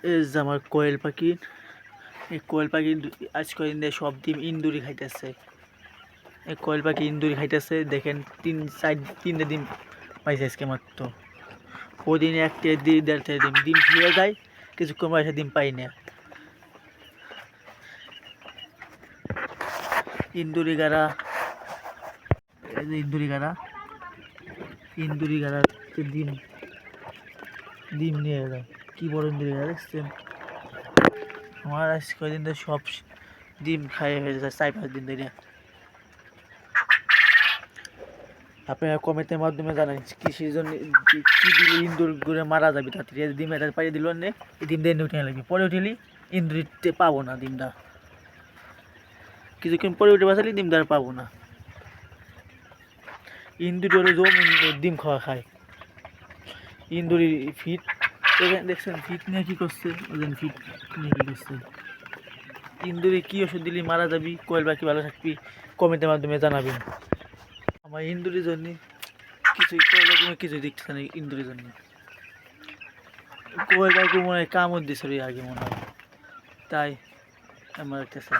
এই যে আমার কোয়েল পাখি, এই কোয়েল পাখি আজ কদিন দিয়ে সব ডিম ইন্দুরি খাইতেছে। এই কোয়েল পাখি ইন্দুরি খাইতেছে, দেখেন তিনটে ডিম পাইছে আজকে মাত্র। ওদিন একটা দেড়টা ডিম ডিম ফিরে যায়, কিছুক্ষণ পয়সা ডিম পাই না। ইন্দুরি গাড়া, ইন্দুরি গাড়া, ইন্দুরি গাড়া ডিম ডিম নিয়ে যায়। কি বড় ইন্দুরি গাড়া দেখছেন? আমার আজ কদিন ধরে সব ডিম খাইয়ে হয়ে যায়, 4-5 দিন ধরে। আপনারা কমেন্টের মাধ্যমে জানান কৃষির জন্য কি দিলে ইন্দুর ঘুরে মারা যাবে তাড়াতাড়ি। ডিম এটা পাড়িয়ে দিল নে, এই ডিম দিয়ে উঠে লাগবে, পরে উঠেলি ইন্দুরিতে পাবো না ডিমটা। কিছুক্ষণ পরে উঠে বাঁচালি ডিমটা আর পাবো না। ইন্দুর হলো জম ডিম খাওয়া খায়। ইন্দুরি ফিট দেখছেন, ফিট নিয়ে কী করছে, ওজন ফিট নিয়ে কী করছে। ইন্দুরে কী ওষুধ দিলি মারা যাবি, কোয়েল পাখি ভালো থাকবি, কমেন্টের মাধ্যমে জানাবেন। আমার ইন্দুরের জন্য কিছুই কোয়েল পাখি কিছুই দেখতেছে না ইন্দুরের জন্য। কোয়েল পাখি মনে হয় কামড় দিছে আগে মনে হয়, তাই আমার দেখতেছে।